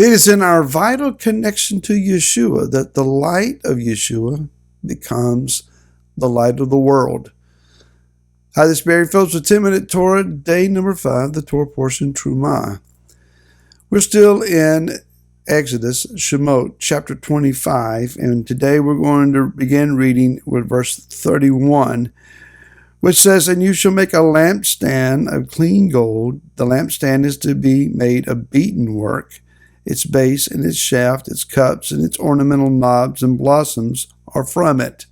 It is in our vital connection to Yeshua that the light of Yeshua becomes the light of the world. Hi, this is Barry Phillips with 10-Minute Torah, day number 5, the Torah portion, Trumah. We're still in Exodus, Shemot, chapter 25, and today we're going to begin reading with verse 31, which says, "And you shall make a lampstand of clean gold. The lampstand is to be made of beaten work. Its base and its shaft, its cups, and its ornamental knobs and blossoms are from it.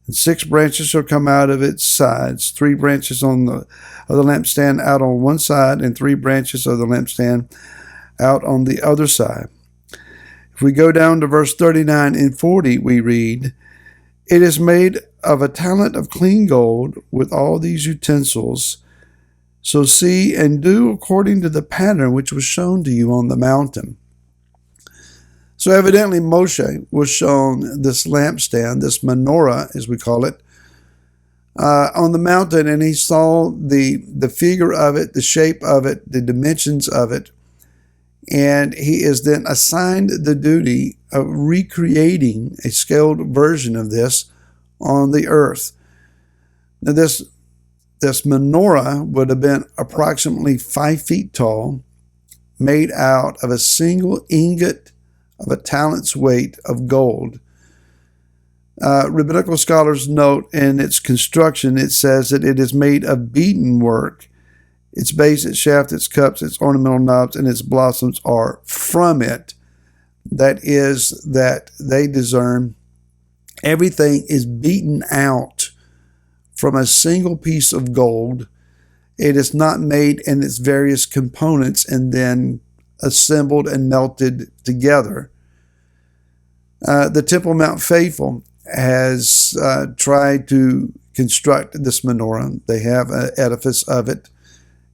And 6 branches shall come out of its sides, 3 branches of the lampstand out on one side, and 3 branches of the lampstand out on the other side." If we go down to verse 39 and 40, we read, "It is made of a talent of clean gold with all these utensils. So see and do according to the pattern which was shown to you on the mountain." So evidently Moshe was shown this lampstand, this menorah as we call it, on the mountain, and he saw the figure of it, the shape of it, the dimensions of it, and he is then assigned the duty of recreating a scaled version of this on the earth. Now this menorah would have been approximately 5 feet tall, made out of a single ingot of a talent's weight of gold. Rabbinical scholars note in its construction, it says that it is made of beaten work. Its base, its shaft, its cups, its ornamental knobs, and its blossoms are from it. That is, that they discern everything is beaten out from a single piece of gold. It is not made in its various components and then assembled and melted together. The Temple Mount Faithful has tried to construct this menorah. They have an edifice of it.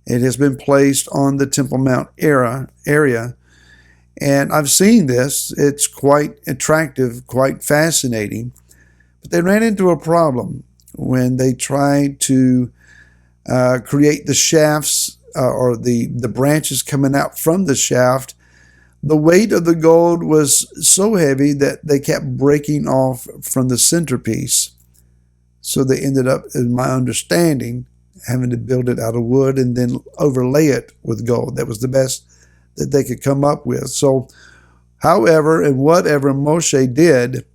It has been placed on the Temple Mount area, and I've seen this. It's quite attractive, quite fascinating, but they ran into a problem when they tried to create the shafts or the branches coming out from the shaft. The weight of the gold was so heavy that they kept breaking off from the centerpiece. So they ended up, in my understanding, having to build it out of wood and then overlay it with gold. That was the best that they could come up with. So, however, and whatever Moshe did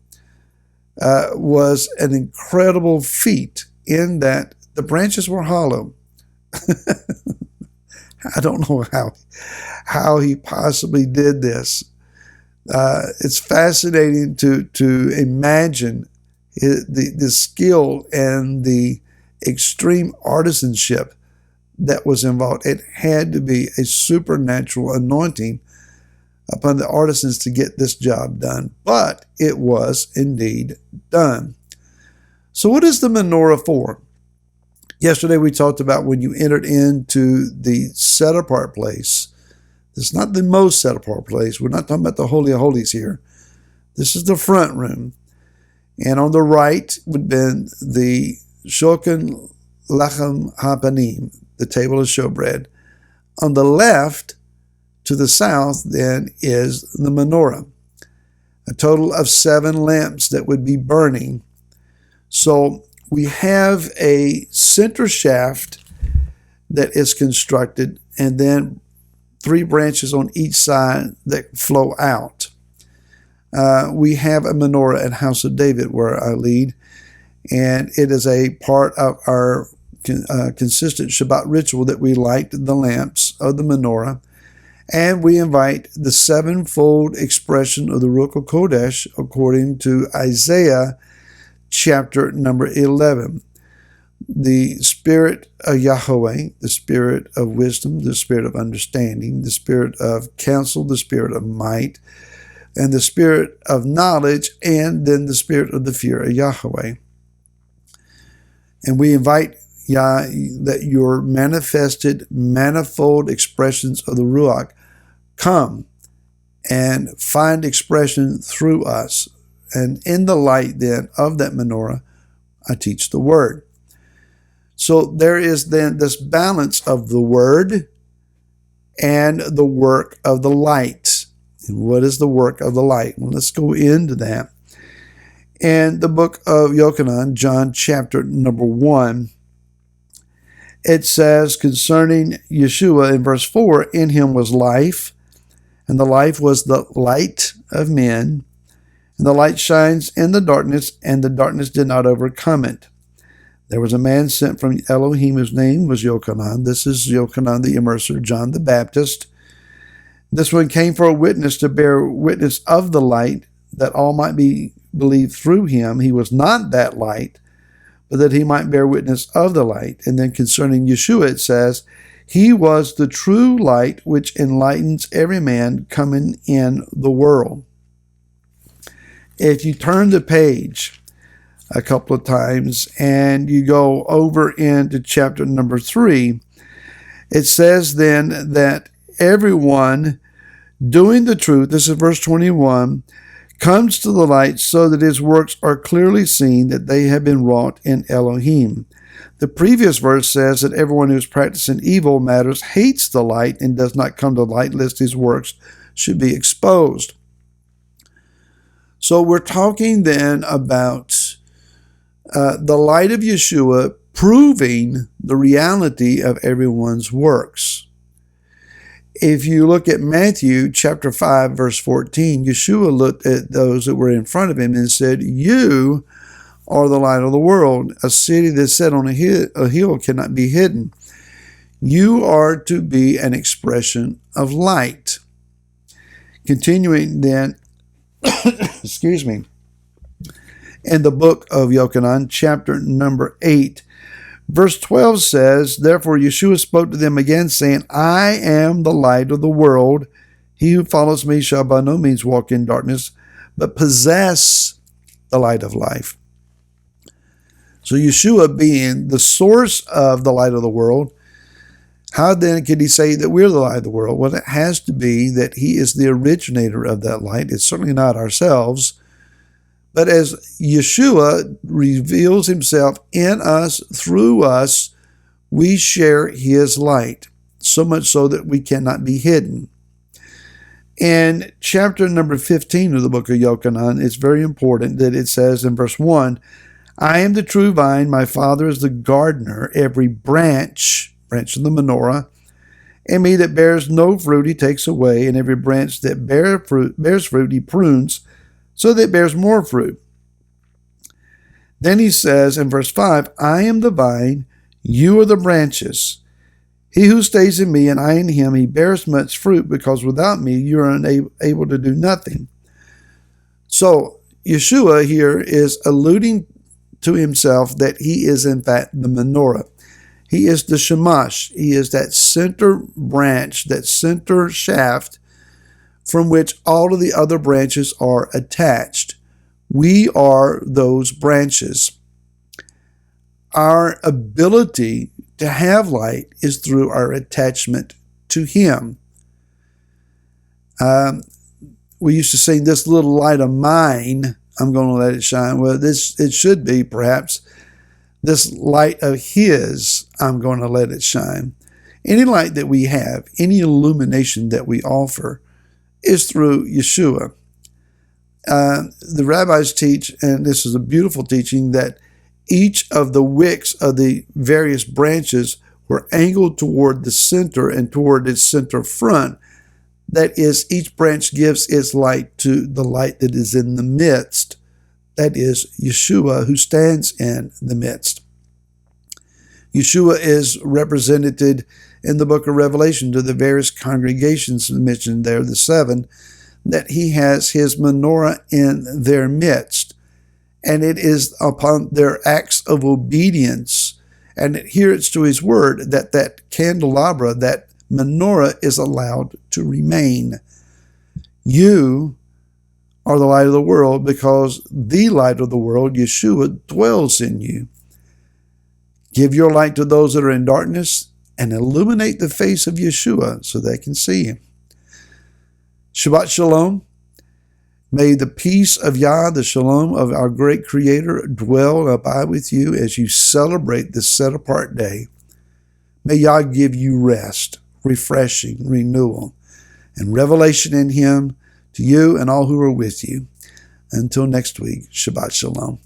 was an incredible feat in that the branches were hollow. I don't know how he possibly did this. It's fascinating to imagine the skill and the extreme artisanship that was involved. It had to be a supernatural anointing upon the artisans to get this job done, but it was indeed done. So what is the menorah for? Yesterday we talked about when you entered into the set-apart place. It's not the most set-apart place. We're not talking about the Holy of Holies here. This is the front room. And on the right would be the Shulchan Lachem HaPanim, the table of showbread. On the left, to the south, then, is the menorah. A total of 7 lamps that would be burning. So we have a center shaft that is constructed, and then 3 branches on each side that flow out. We have a menorah at House of David where I lead, and it is a part of our consistent Shabbat ritual that we light the lamps of the menorah, and we invite the 7-fold expression of the Ruach HaKodesh according to Isaiah chapter number 11. The Spirit of Yahweh, the Spirit of wisdom, the Spirit of understanding, the Spirit of counsel, the Spirit of might, and the Spirit of knowledge, and then the Spirit of the fear of Yahweh. And we invite Yah that your manifested manifold expressions of the Ruach come and find expression through us. And in the light then of that menorah, I teach the word. So there is then this balance of the word and the work of the light. And what is the work of the light? Well, let's go into that. In the book of Yochanan, John chapter number 1, it says concerning Yeshua in verse 4, in him was life, and the life was the light of men. And the light shines in the darkness, and the darkness did not overcome it. There was a man sent from Elohim, whose name was Yochanan. This is Yochanan the immerser, John the Baptist. This one came for a witness, to bear witness of the light, that all might be believed through him. He was not that light, but that he might bear witness of the light. And then concerning Yeshua, it says, he was the true light which enlightens every man coming in the world. If you turn the page a couple of times and you go over into chapter number 3, it says then that everyone doing the truth, this is verse 21, comes to the light so that his works are clearly seen, that they have been wrought in Elohim. The previous verse says that everyone who is practicing evil matters hates the light and does not come to light, lest his works should be exposed. So we're talking then about the light of Yeshua proving the reality of everyone's works. If you look at Matthew chapter 5, verse 14, Yeshua looked at those that were in front of him and said, you are the light of the world. A city that's set on a hill cannot be hidden. You are to be an expression of light. Continuing then, excuse me, in the book of Yochanan, chapter number 8, verse 12 says, therefore Yeshua spoke to them again, saying, I am the light of the world. He who follows me shall by no means walk in darkness, but possess the light of life. So Yeshua being the source of the light of the world, how then could he say that we're the light of the world? Well, it has to be that he is the originator of that light. It's certainly not ourselves. But as Yeshua reveals himself in us, through us, we share his light, so much so that we cannot be hidden. In chapter number 15 of the book of Yochanan, it's very important that it says in verse 1, I am the true vine, my Father is the gardener. Every branch of the menorah, and me that bears no fruit he takes away, and every branch that bears fruit he prunes, so that it bears more fruit. Then he says in verse 5, I am the vine, you are the branches. He who stays in me and I in him, he bears much fruit, because without me you are unable to do nothing. So Yeshua here is alluding to himself that he is in fact the menorah. He is the shamash. He is that center branch, that center shaft from which all of the other branches are attached. We are those branches. Our ability to have light is through our attachment to him. We used to sing, this little light of mine, I'm going to let it shine. Well, it should be perhaps, this light of his, I'm going to let it shine. Any light that we have, any illumination that we offer, is through Yeshua. The rabbis teach, and this is a beautiful teaching, that each of the wicks of the various branches were angled toward the center and toward its center front. That is, each branch gives its light to the light that is in the midst. That is Yeshua, who stands in the midst. Yeshua is represented in the book of Revelation to the various congregations mentioned there, the 7, that he has his menorah in their midst. And it is upon their acts of obedience and adherence to his word that candelabra, that menorah, is allowed to remain. You are the light of the world, because the light of the world, Yeshua, dwells in you. Give your light to those that are in darkness and illuminate the face of Yeshua so they can see him. Shabbat Shalom. May the peace of Yah, the Shalom of our great Creator, dwell and abide with you as you celebrate this set-apart day. May Yah give you rest, refreshing, renewal, and revelation in him to you and all who are with you. Until next week, Shabbat Shalom.